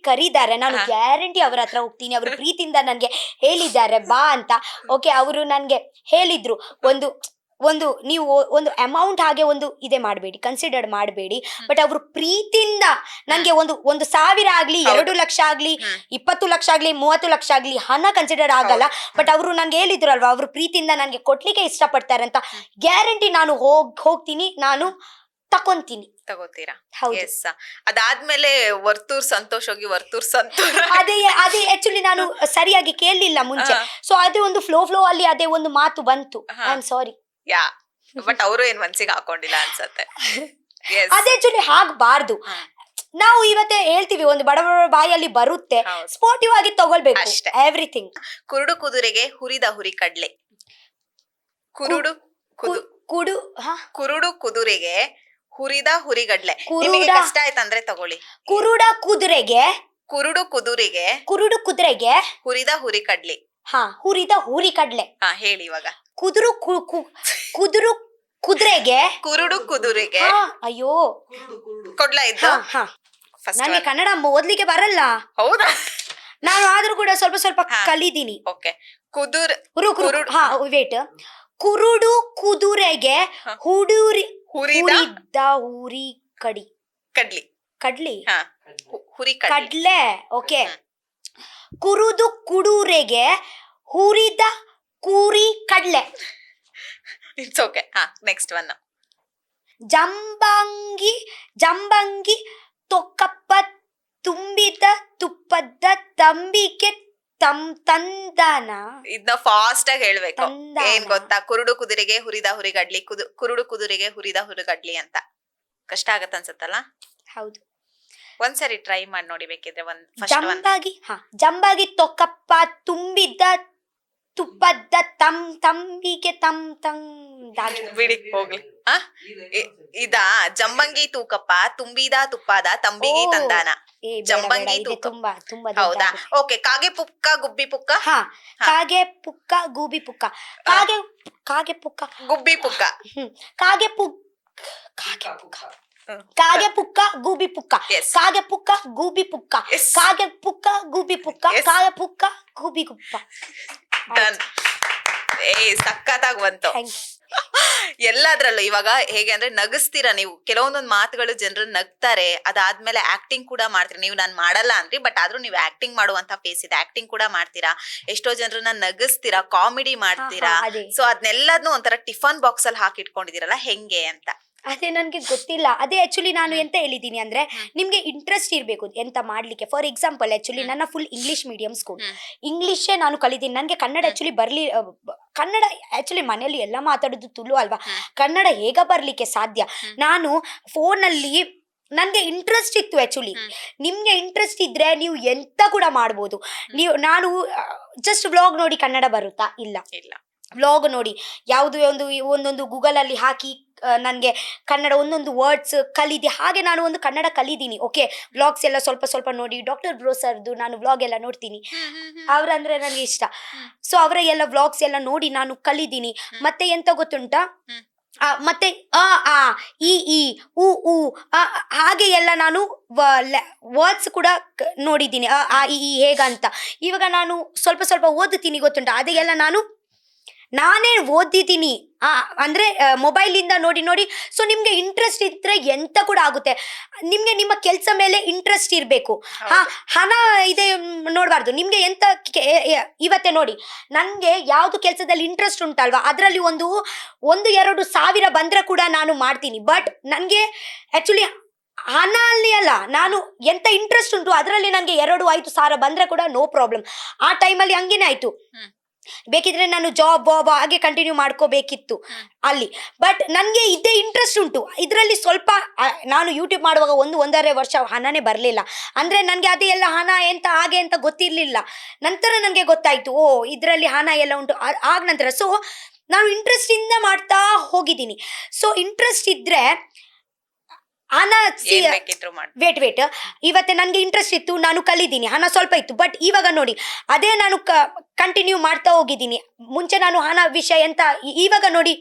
ಕರೀತಾರೆ. ನಾನು ಗ್ಯಾರಂಟಿ ಅವರ ಹತ್ರ ಹೋಗ್ತೀನಿ. ಅವರು ಪ್ರೀತಿಯಿಂದ ನನ್ಗೆ ಹೇಳಿದ್ದಾರೆ ಬಾ ಅಂತ. ಓಕೆ, ಅವರು ನನ್ಗೆ ಹೇಳಿದ್ರು ಒಂದು ನೀವು ಒಂದು ಅಮೌಂಟ್ ಹಾಗೆ ಒಂದು ಇದೇ ಮಾಡಬೇಡಿ, ಕನ್ಸಿಡರ್ ಮಾಡಬೇಡಿ. ಬಟ್ ಅವರು ಪ್ರೀತಿಯಿಂದ ನನಗೆ ಒಂದು 1,000 ಆಗ್ಲಿ, 2 ಲಕ್ಷ ಆಗ್ಲಿ, 20 ಲಕ್ಷ ಆಗ್ಲಿ, 30 ಲಕ್ಷ ಆಗ್ಲಿ, ಹಣ ಕನ್ಸಿಡರ್ ಆಗಲ್ಲ. ಬಟ್ ಅವರು ನನ್ಗೆ ಹೇಳಿದ್ರು ಅಲ್ವಾ, ಅವರು ಪ್ರೀತಿಯಿಂದ ನನಗೆ ಕೊಡ್ಲಿಕ್ಕೆ ಇಷ್ಟಪಡ್ತಾರೆ ಅಂತ. ಗ್ಯಾರಂಟಿ ನಾನು ಹೋಗ್ತೀನಿ, ನಾನು ತಗೋತೀರಾ? ಎಸ್. ಅದಾದ್ಮೇಲೆ ವರ್ತೂರ್ ಸಂತೋಷ್ ಹೋಗಿ ವರ್ತೂರ್ ಸಂತೋಷ್ ಅದೇ ಆಕ್ಚುಲಿ ನಾನು ಸರಿಯಾಗಿ ಕೇಳಲಿಲ್ಲ ಮುಂಚೆ. ಸೊ ಅದೇ ಒಂದು ಫ್ಲೋ ಅಲ್ಲಿ ಅದೇ ಒಂದು ಮಾತು ಬಂತು. I am sorry. Yeah, but ಅವರು ಏನ್ ಮನ್ಸಿಗೆ ಹಾಕೊಂಡಿಲ್ಲ ಅನ್ಸತ್ತೆ. ಅದೇ ಆಕ್ಚುಲಿ ಆಗ್ಬಾರ್ದು. ನಾವು ಇವತ್ತೇ ಹೇಳ್ತೀವಿ, ಒಂದು ಬಡವರ ಬಾಯಲ್ಲಿ ಬರುತ್ತೆ, ಸ್ಪೋರ್ಟಿವ್ ಆಗಿ ತಗೊಳ್ಬೇಕು ಎವ್ರಿಥಿಂಗ್. ಕುರುಡು ಕುದುರೆಗೆ ಹುರಿದ ಹುರಿ ಕಡ್ಲೆ. ಕುರುಡು ಕುದುರೆಗೆ ಹುರಿದ ಹುರಿಗಡ್ಲೆ. ನಿಮಗೆ ಕಷ್ಟ ಆಯ್ತಂದ್ರೆ ತಗೊಳ್ಳಿ. ಕುರುಡು ಕುದುರೆಗೆ ಹುರಿದ ಹುರಿ ಕಡ್ಲೆ. ಹಾ, ಹುರಿದ ಹುರಿ ಕಡ್ಲೆ. ಹಾ, ಹೇಳಿ ಇವಾಗ. ಕುರುಡು ಕುದುರೆಗೆ ಅಯ್ಯೋ ಕೊಡ್ಲ ಇದ್ದು. ನನಗೆ ಕನ್ನಡ ಓದ್ಲಿಕ್ಕೆ ಬರಲ್ಲ. ಹೌದಾ? ನಾನು ಆದ್ರೂ ಕೂಡ ಸ್ವಲ್ಪ ಕಲಿದೀನಿ. ಓಕೆ. ವೇಟ್. ಕುರುಡು ಕುದುರೆಗೆ ಹುರಿದ ಹುರಿ ಕಡ್ಲೆ. ಓಕೆ. ಕುರುಡು ಕುದುರೆಗೆ ಹುರಿದ ಕೂರಿ ಕಡ್ಲೆ. It's okay. ಹಾ, ನೆಕ್ಸ್ಟ್ ಒನ್. ಜಂಬಂಗಿ ತೊಕ್ಕಪ್ಪ ತುಂಬಿದ ತುಪ್ಪದ ತಂಬಿಗೆ ತಂದನ. ಇದನ್ನ ಫಾಸ್ಟ್ ಆಗಿ ಹೇಳ್ಬೇಕು. ಏನ್ ಗೊತ್ತಾ, ಕುರುಡು ಕುದುರೆಗೆ ಹುರಿದ ಹುರಿಗಡ್ಲಿ, ಕುರುಡು ಕುದುರೆಗೆ ಹುರಿದ ಹುರಿಗಡ್ಲಿ ಅಂತ. ಕಷ್ಟ ಆಗತ್ತ ಅನ್ಸತ್ತಲ್ಲ? ಹೌದು. ಒಂದ್ಸರಿ ಟ್ರೈ ಮಾಡಿ ನೋಡಿ ಬೇಕಿದ್ರೆ. ಜಂಬಾಗಿ ತೊಕ್ಕಪ್ಪ ತುಂಬಿದ ತುಪ್ಪದ ತಂಬಿಗೆ ಬಿಡಿ ಹೋಗ್ಲಿ. ಇದಾ ಜಂಬಂಗಿ ತೂಕಪ್ಪ ತುಂಬಿದ ತುಪ್ಪದ ತಂಬಿಗೆ ತಂದಾನ. ಜಂಬಂಗಿ ತುಂಬಾ ಹೌದಾ? ಓಕೆ. ಕಾಗೆ ಪುಕ್ಕ ಗುಬ್ಬಿ ಪುಕ್ಕ. ಕಾಗೆ ಪುಕ್ಕ ಗೂಬಿ ಪುಕ್ಕ. ಕಾಗೆ ಪುಕ್ಕ ಗುಬ್ಬಿ ಪುಕ್ಕ. ಕಾಗೆ ಪುಕ್ಕ ಗೂಬಿ ಪುಕ್ಕ. ಕಾಗೆ ಪುಕ್ಕ ಗೂಬಿ ಪುಕ್ಕ. ಕಾಗೆ ಪುಕ್ಕ ಗೂಬಿ ಪುಕ್ಕ. ಕಾಗೆ ಪುಕ್ಕ ಗೂಬಿ ಗುಪ್ಪ. ಸಕ್ಕತ್ತಾಗಿ ಬಂತು ಎಲ್ಲದ್ರಲ್ಲೂ. ಇವಾಗ ಹೇಗೆ ಅಂದ್ರೆ ನಗಿಸ್ತೀರಾ ನೀವು. ಕೆಲವೊಂದೊಂದು ಮಾತುಗಳು ಜನರು ನಗ್ತಾರೆ, ಅದಾದ್ಮೇಲೆ ಆಕ್ಟಿಂಗ್ ಕೂಡ ಮಾಡ್ತೀರಾ. ನೀವು ನಾನು ಮಾಡಲ್ಲ ಅಂದ್ರಿ, ಬಟ್ ಆದ್ರೂ ನೀವು ಆಕ್ಟಿಂಗ್ ಮಾಡುವಂತ ಫೇಸ್ ಇದೆ, ಆಕ್ಟಿಂಗ್ ಕೂಡ ಮಾಡ್ತೀರಾ. ಎಷ್ಟೋ ಜನರನ್ನ ನಗಿಸ್ತೀರಾ, ಕಾಮಿಡಿ ಮಾಡ್ತೀರಾ. ಸೊ ಅದನ್ನೆಲ್ಲದನ್ನು ಒಂಥರ ಟಿಫನ್ ಬಾಕ್ಸ್ ಅಲ್ಲಿ ಹಾಕಿಟ್ಕೊಂಡಿದ್ದೀರಲ್ಲ, ಹೆಂಗೆ ಅಂತ ಅದೇ ನನಗೆ ಗೊತ್ತಿಲ್ಲ. ಅದೇ ಆಕ್ಚುಲಿ ನಾನು ಎಂತ ಹೇಳಿದ್ದೀನಿ ಅಂದ್ರೆ, ನಿಮ್ಗೆ ಇಂಟ್ರೆಸ್ಟ್ ಇರಬೇಕು ಎಂತ ಮಾಡ್ಲಿಕ್ಕೆ. ಫಾರ್ ಎಕ್ಸಾಂಪಲ್ ಆಕ್ಚುಲಿ ನನ್ನ ಫುಲ್ ಇಂಗ್ಲಿಷ್ ಮೀಡಿಯಂ ಸ್ಕೂಲ್, ಇಂಗ್ಲಿಷೇ ನಾನು ಕಲಿತೀನಿ. ನನಗೆ ಕನ್ನಡ ಆಕ್ಚುಲಿ ಕನ್ನಡ ಆಕ್ಚುಲಿ ಮನೆಯಲ್ಲಿ ಎಲ್ಲ ಮಾತಾಡೋದು ತುಳು ಅಲ್ವಾ, ಕನ್ನಡ ಹೇಗ ಬರ್ಲಿಕ್ಕೆ ಸಾಧ್ಯ. ನಾನು ಫೋನಲ್ಲಿ ನನಗೆ ಇಂಟ್ರೆಸ್ಟ್ ಇತ್ತು ಆಕ್ಚುಲಿ. ನಿಮ್ಗೆ ಇಂಟ್ರೆಸ್ಟ್ ಇದ್ರೆ ನೀವು ಎಂತ ಕೂಡ ಮಾಡ್ಬೋದು. ನಾನು ಜಸ್ಟ್ ವ್ಲಾಗ್ ನೋಡಿ ಕನ್ನಡ ಬರುತ್ತಾ? ಇಲ್ಲ. ವ್ಲಾಗ್ ನೋಡಿ ಯಾವುದು ಒಂದೊಂದು ಗೂಗಲಲ್ಲಿ ಹಾಕಿ ನನಗೆ ಕನ್ನಡ ಒಂದೊಂದು ವರ್ಡ್ಸ್ ಕಲಿದೆ. ಹಾಗೆ ನಾನು ಒಂದು ಕನ್ನಡ ಕಲಿದ್ದೀನಿ. ಓಕೆ, ವ್ಲಾಗ್ಸ್ ಎಲ್ಲ ಸ್ವಲ್ಪ ಸ್ವಲ್ಪ ನೋಡಿ, ಡಾಕ್ಟರ್ ಬ್ರೋ ಸರ್ದು ನಾನು ವ್ಲಾಗ್ ಎಲ್ಲ ನೋಡ್ತೀನಿ. ಅವರಂದ್ರೆ ನನಗೆ ಇಷ್ಟ. ಸೊ ಅವರ ಎಲ್ಲ ವ್ಲಾಗ್ಸ್ ಎಲ್ಲ ನೋಡಿ ನಾನು ಕಲಿದ್ದೀನಿ. ಮತ್ತೆ ಎಂತ ಗೊತ್ತುಂಟಾ, ಮತ್ತೆ ಈ ಉ ಉ ಹಾಗೆ ಎಲ್ಲ ನಾನು ವರ್ಡ್ಸ್ ಕೂಡ ನೋಡಿದ್ದೀನಿ. ಈ ಹೇಗಂತ ಇವಾಗ ನಾನು ಸ್ವಲ್ಪ ಸ್ವಲ್ಪ ಓದುತ್ತೀನಿ ಗೊತ್ತುಂಟಾ. ಅದೇ ಎಲ್ಲ ನಾನೇ ಓದಿದ್ದೀನಿ, ಅಂದ್ರೆ ಮೊಬೈಲಿಂದ ನೋಡಿ ನೋಡಿ. ಸೊ ನಿಮ್ಗೆ ಇಂಟ್ರೆಸ್ಟ್ ಇದ್ರೆ ಎಂತ ಕೂಡ ಆಗುತ್ತೆ. ನಿಮ್ಗೆ ನಿಮ್ಮ ಕೆಲಸ ಮೇಲೆ ಇಂಟ್ರೆಸ್ಟ್ ಇರಬೇಕು. ಹಣ ಇದೆ ನೋಡಬಾರ್ದು. ನಿಮ್ಗೆ ಎಂತ ಇವತ್ತೇ ನೋಡಿ, ನನಗೆ ಯಾವುದು ಕೆಲಸದಲ್ಲಿ ಇಂಟ್ರೆಸ್ಟ್ ಉಂಟಲ್ವಾ, ಅದರಲ್ಲಿ 1-2 ಸಾವಿರ ಬಂದ್ರೆ ಕೂಡ ನಾನು ಮಾಡ್ತೀನಿ. ಬಟ್ ನನಗೆ ಆಕ್ಚುಲಿ ಹಣ ಅಲ್ಲಿ ಅಲ್ಲ, ನಾನು ಎಂತ ಇಂಟ್ರೆಸ್ಟ್ ಉಂಟು ಅದರಲ್ಲಿ ನನಗೆ 2-5 ಸಾವಿರ ಬಂದ್ರೆ ಕೂಡ ನೋ ಪ್ರಾಬ್ಲಮ್. ಆ ಟೈಮಲ್ಲಿ ಹಂಗೇನೆ ಆಯ್ತು. ಬೇಕಿದ್ರೆ ನಾನು ಜಾಬ್ ಹಾಗೆ ಕಂಟಿನ್ಯೂ ಮಾಡ್ಕೋಬೇಕಿತ್ತು ಅಲ್ಲಿ. ಬಟ್ ನನಗೆ ಇದೇ ಇಂಟ್ರೆಸ್ಟ್ ಉಂಟು ಇದರಲ್ಲಿ. ಸ್ವಲ್ಪ ನಾನು ಯೂಟ್ಯೂಬ್ ಮಾಡುವಾಗ 1-1.5 ವರ್ಷ ಹಣನೇ ಬರಲಿಲ್ಲ. ಅಂದರೆ ನನಗೆ ಅದೇ ಎಲ್ಲ ಹಣ ಎಂತ ಹಾಗೆ ಅಂತ ಗೊತ್ತಿರಲಿಲ್ಲ. ನಂತರ ನನಗೆ ಗೊತ್ತಾಯಿತು, ಓ ಇದರಲ್ಲಿ ಹಣ ಎಲ್ಲ ಉಂಟು ಆಗ ನಂತರ. ಸೊ ನಾನು ಇಂಟ್ರೆಸ್ಟಿಂದ ಮಾಡ್ತಾ ಹೋಗಿದ್ದೀನಿ. ಸೊ ಇಂಟ್ರೆಸ್ಟ್ ಇದ್ದರೆ ಹಣ ವೇಟ್ ಇವತ್ತೆ ನನಗೆ ಇಂಟ್ರೆಸ್ಟ್ ಇತ್ತು, ನಾನು ಕಲಿದ್ದೀನಿ, ಹಣ ಸ್ವಲ್ಪ ಇತ್ತು. ಬಟ್ ಇವಾಗ ನೋಡಿ, ಅದೇ ನಾನು ಕಂಟಿನ್ಯೂ ಮಾಡ್ತಾ ಹೋಗಿದ್ದೀನಿ. ಮುಂಚೆ ನಾನು ಹಣ ವಿಷಯ ಎಂತ, ಇವಾಗ ನೋಡಿ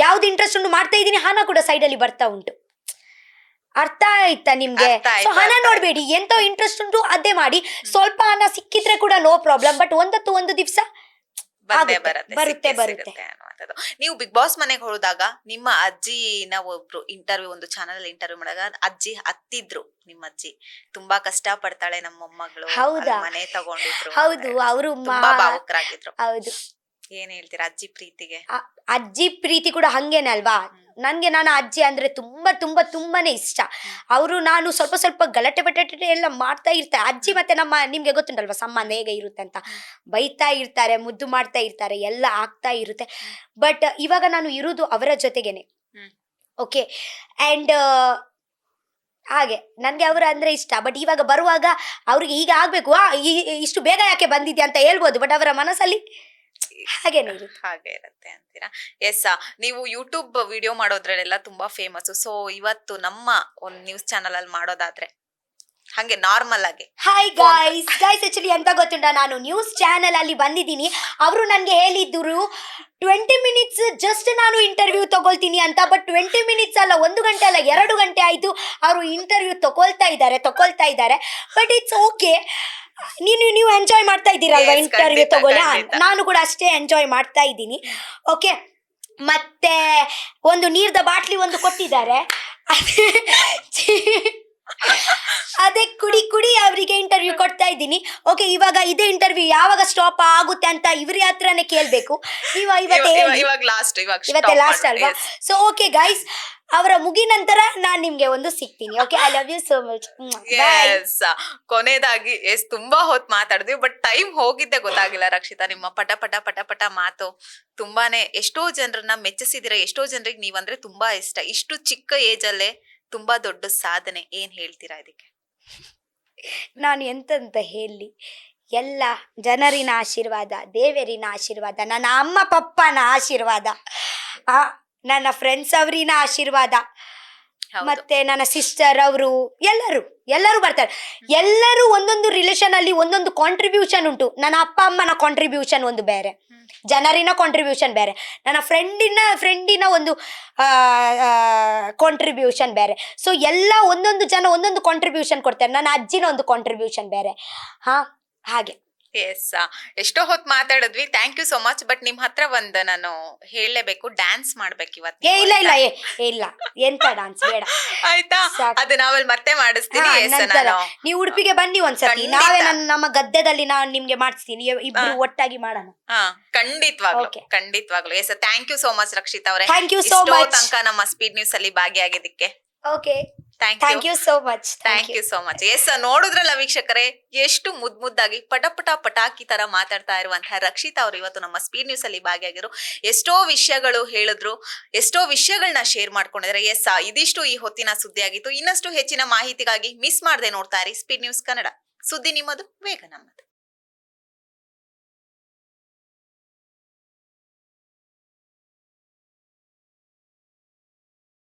ಯಾವ್ದು ಇಂಟ್ರೆಸ್ಟ್ ಉಂಟು ಮಾಡ್ತಾ ಇದ್ದೀನಿ, ಹಣ ಕೂಡ ಸೈಡಲ್ಲಿ ಬರ್ತಾ ಉಂಟು. ಅರ್ಥ ಆಯ್ತಾ ನಿಮ್ಗೆ? ಸೊ ಹಣ ನೋಡ್ಬೇಡಿ, ಎಂತ ಇಂಟ್ರೆಸ್ಟ್ ಉಂಟು ಅದೇ ಮಾಡಿ. ಸ್ವಲ್ಪ ಹಣ ಸಿಕ್ಕಿದ್ರೆ ಕೂಡ ನೋ ಪ್ರಾಬ್ಲಮ್. ಬಟ್ ಒಂದು ದಿವಸ ಬರುತ್ತೆ. ನೀವು ಬಿಗ್ ಬಾಸ್ ಮನೆಗೆ ಹೋದಾಗ ನಿಮ್ಮ ಅಜ್ಜಿನ ಒಬ್ರು ಒಂದು ಚಾನಲ್ ಇಂಟರ್ವ್ಯೂ ಮಾಡಿದಾಗ ಅಜ್ಜಿ ಹತ್ತಿದ್ರು. ನಿಮ್ಮ ಅಜ್ಜಿ ತುಂಬಾ ಕಷ್ಟ ಪಡ್ತಾಳೆ ನಮ್ಮ ಮೊಮ್ಮಗಳು, ಮನೆ ತಗೊಂಡಿದ್ರು, ಹೌದು, ಅವರು ತುಂಬಾ ಭಾವುಕರಾಗಿದ್ರು. ಹೌದು. ಏನ್ ಹೇಳ್ತೀರಾ ಅಜ್ಜಿ ಪ್ರೀತಿಗೆ? ಅಜ್ಜಿ ಪ್ರೀತಿ ಕೂಡ ಹಂಗೇನೆ ಅಲ್ವಾ. ನನಗೆ ನನ್ನ ಅಜ್ಜಿ ಅಂದ್ರೆ ತುಂಬಾನೇ ಇಷ್ಟ. ಅವರು ನಾನು ಸ್ವಲ್ಪ ಗಲಾಟೆ ಬಟಾಟೆ ಎಲ್ಲ ಮಾಡ್ತಾ ಇರ್ತಾರೆ. ಅಜ್ಜಿ ಮತ್ತೆ ನಿಮ್ಗೆ ಗೊತ್ತುಂಟಲ್ವಾ ಸಂಬಂಧ ಹೇಗೆ ಇರುತ್ತೆ ಅಂತ. ಬೈತಾ ಇರ್ತಾರೆ, ಮುದ್ದು ಮಾಡ್ತಾ ಇರ್ತಾರೆ, ಎಲ್ಲ ಆಗ್ತಾ ಇರುತ್ತೆ. ಬಟ್ ಇವಾಗ ನಾನು ಇರುವುದು ಅವರ ಜೊತೆಗೇನೆ. ಓಕೆ, ಆ್ಯಂಡ್ ಹಾಗೆ ನನಗೆ ಅವರ ಅಂದ್ರೆ ಇಷ್ಟ. ಬಟ್ ಇವಾಗ ಬರುವಾಗ ಅವ್ರಿಗೆ ಈಗ ಆಗ್ಬೇಕು, ಇಷ್ಟು ಬೇಗ ಯಾಕೆ ಬಂದಿದ್ಯಾ ಅಂತ ಹೇಳ್ಬೋದು. ಬಟ್ ಅವರ ಮನಸ್ಸಲ್ಲಿ ಹಾಗೆ ಇರುತ್ತೆ ಅಂತೀರಾ? ಎಸ್, ನೀವು ಯೂಟ್ಯೂಬ್ ವಿಡಿಯೋ ಮಾಡೋದ್ರಲ್ಲೆಲ್ಲ ತುಂಬಾ ಫೇಮಸ್. ಸೊ ಇವತ್ತು ನಮ್ಮ ಒಂದು ನ್ಯೂಸ್ ಚಾನಲ್ ಅಲ್ಲಿ ಮಾಡೋದಾದ್ರೆ ಹಂಗೆ ನಾರ್ಮಲ್ ಆಗಿ, ಹಾಯ್ ಗೈಸ್ ಆಕ್ಚುಲಿ ಎಂತ ಗೊತ್ತುಂಟಾ, ನಾನು ನ್ಯೂಸ್ ಚಾನಲ್ ಅಲ್ಲಿ ಬಂದಿದ್ದೀನಿ. ಅವರು ನನಗೆ ಹೇಳಿದ್ರು 20 ಮಿನಿಟ್ಸ್ ಜಸ್ಟ್ ನಾನು ಇಂಟರ್ವ್ಯೂ ತಗೊಳ್ತೀನಿ ಅಂತ. ಬಟ್ 20 ಮಿನಿಟ್ಸ್ ಅಲ್ಲ, 1 ಗಂಟೆ ಅಲ್ಲ, 2 ಗಂಟೆ ಆಯ್ತು ಅವರು ಇಂಟರ್ವ್ಯೂ ತಗೊಳ್ತಾ ಇದ್ದಾರೆ. But it's okay. ನೀವು ಎಂಜಾಯ್ ಮಾಡ್ತಾ ಇದ್ದೀರಲ್ವಾ ಇಂಟರ್ವ್ಯೂ ತಗೊಳ್ಳಿ? ನಾನು ಕೂಡ ಅಷ್ಟೇ ಎಂಜಾಯ್ ಮಾಡ್ತಾ ಇದ್ದೀನಿ. ಓಕೆ, ಮತ್ತೆ ಒಂದು ನೀರ್ದ ಬಾಟ್ಲಿ ಒಂದು ಕೊಟ್ಟಿದ್ದಾರೆ, ಅದೇ ಕುಡಿ ಅವರಿಗೆ ಇಂಟರ್ವ್ಯೂ ಕೊಡ್ತಾ ಇದ್ದೀನಿ. ಓಕೆ, ಇವಾಗ ಇದೇ ಇಂಟರ್ವ್ಯೂ ಯಾವಾಗ ಸ್ಟಾಪ್ ಆಗುತ್ತೆ ಅಂತ ಇವ್ರ ಹತ್ರನೇ ಕೇಳ್ಬೇಕು. ಇವತ್ತೇ ಲಾಸ್ಟ್ ಅಲ್ವಾ? ಸೊ ಓಕೆ ಗೈಸ್, ಅವರ ಮುಗಿ ನಂತರ ನಾನ್ ನಿಮ್ಗೆ ಒಂದು ಸಿಗ್ತೀನಿ. Okay, I love you so much. ಕೊನೆಯದಾಗಿ ತುಂಬಾ ಹೊತ್ತು ಮಾತಾಡಿದ್ವಿ, ಬಟ್ ಟೈಮ್ ಹೋಗಿದ್ದೆ ಗೊತ್ತಾಗಿಲ್ಲ. ರಕ್ಷಿತಾ, ನಿಮ್ಮ ಪಟ ಮಾತು ತುಂಬಾನೇ ಎಷ್ಟೋ ಜನರನ್ನ ಮೆಚ್ಚಿಸಿದಿರ. ಎಷ್ಟೋ ಜನರಿಗೆ ನೀವಂದ್ರೆ ತುಂಬಾ ಇಷ್ಟ. ಇಷ್ಟು ಚಿಕ್ಕ ಏಜ್ ಅಲ್ಲೇ ತುಂಬಾ ದೊಡ್ಡ ಸಾಧನೆ. ಏನ್ ಹೇಳ್ತೀರಾ ಇದಕ್ಕೆ? ನಾನು ಎಂತಂತ ಹೇಳಿ, ಎಲ್ಲ ಜನರಿನ ಆಶೀರ್ವಾದ, ದೇವರಿನ ಆಶೀರ್ವಾದ, ನನ್ನ ಅಮ್ಮ ಪಪ್ಪನ ಆಶೀರ್ವಾದ, ನನ್ನ ಫ್ರೆಂಡ್ಸ್ ಅವರಿನ ಆಶೀರ್ವಾದ, ಮತ್ತೆ ನನ್ನ ಸಿಸ್ಟರ್ ಅವರು ಎಲ್ಲರೂ ಬರ್ತಾರೆ. ಎಲ್ಲರೂ ಒಂದೊಂದು ರಿಲೇಷನ್ ಅಲ್ಲಿ ಒಂದೊಂದು ಕಾಂಟ್ರಿಬ್ಯೂಷನ್ ಉಂಟು. ನನ್ನ ಅಪ್ಪ ಅಮ್ಮನ ಕಾಂಟ್ರಿಬ್ಯೂಷನ್ ಒಂದು ಬೇರೆ, ಜನರಿನ ಕಾಂಟ್ರಿಬ್ಯೂಷನ್ ಬೇರೆ, ನನ್ನ ಫ್ರೆಂಡಿನ ಒಂದು ಕಾಂಟ್ರಿಬ್ಯೂಷನ್ ಬೇರೆ. ಸೊ ಎಲ್ಲ ಒಂದೊಂದು ಜನ ಒಂದೊಂದು ಕಾಂಟ್ರಿಬ್ಯೂಷನ್ ಕೊಡ್ತಾರೆ. ನನ್ನ ಅಜ್ಜಿನ ಒಂದು ಕಾಂಟ್ರಿಬ್ಯೂಷನ್ ಬೇರೆ. ಹಾಗೆ ಎಸ್ ಎಷ್ಟೋ ಹೊತ್ತು ಮಾತಾಡಿದ್ವಿ, thank you so much. But ನಿಮ್ ಹತ್ರ ಒಂದು ನಾನು ಹೇಳಲೇಬೇಕು, ಡ್ಯಾನ್ಸ್ ಮಾಡ್ಬೇಕು ಇವತ್ತು. ಇಲ್ಲ ಎಂತ ಡಾನ್ಸ್ ಬೇಡ. ಆಯ್ತಾ? ಸಾಕು. ಅದು ನಾವಲ್ಲಿ ಮತ್ತೆ ಮಾಡಿಸ್ತೀನಿ. ಹಾ, Yes, ನಂತರ ನಾನು ನೀವು ಉಡುಪಿಗೆ ಬನ್ನಿ ಒಂದ್ಸತಿ, ಖಂಡಿತ. ನಾವೇ ನಮ್ಮ ಗದ್ದೆದಲ್ಲಿ ನಾನು ನಿಮ್ಗೆ ಮಾಡಿಸ್ತೀನಿ, ಇಬ್ರು ಒಟ್ಟಾಗಿ ಮಾಡೋಣ. ಹಾ ಖಂಡಿತವಾಗ್ಲು Okay. ಖಂಡಿತವಾಗ್ಲು. Yes thank you so much Rakshita ಅವರೇ, Thank you so much. ತನಕ ನಮ್ಮ ಸ್ಪೀಡ್ ನ್ಯೂಸ್ ಅಲ್ಲಿ ಭಾಗಿಯಾಗಿದ್ದಕ್ಕೆ. Okay, thank thank you you so much. Thank you so much. Yes ನೋಡಿದ್ರಲ್ಲ ವೀಕ್ಷಕರೇ, ಎಷ್ಟು ಮುದ್ದಾಗಿ ಪಟಾಕಿ ತರ ಮಾತಾಡ್ತಾ ಇರುವಂತಹ ರಕ್ಷಿತಾ ಅವರು ಇವತ್ತು ನಮ್ಮ ಸ್ಪೀಡ್ ನ್ಯೂಸ್ ಅಲ್ಲಿ ಭಾಗಿಯಾಗಿರು. ಎಷ್ಟೋ ವಿಷಯಗಳು ಹೇಳಿದ್ರು, ಎಷ್ಟೋ ವಿಷಯಗಳನ್ನ ಶೇರ್ ಮಾಡ್ಕೊಂಡಿದ್ದಾರೆ. ಎಸ್ ಇದಿಷ್ಟು ಈ ಹೊತ್ತಿನ ಸುದ್ದಿ ಆಗಿತ್ತು. ಇನ್ನಷ್ಟು ಹೆಚ್ಚಿನ ಮಾಹಿತಿಗಾಗಿ ಮಿಸ್ ಮಾಡದೆ ನೋಡ್ತಾ ಇರಿ ಸ್ಪೀಡ್ ನ್ಯೂಸ್ ಕನ್ನಡ. ಸುದ್ದಿ ನಿಮ್ಮದು, ವೇಗ ನಮ್ಮದು.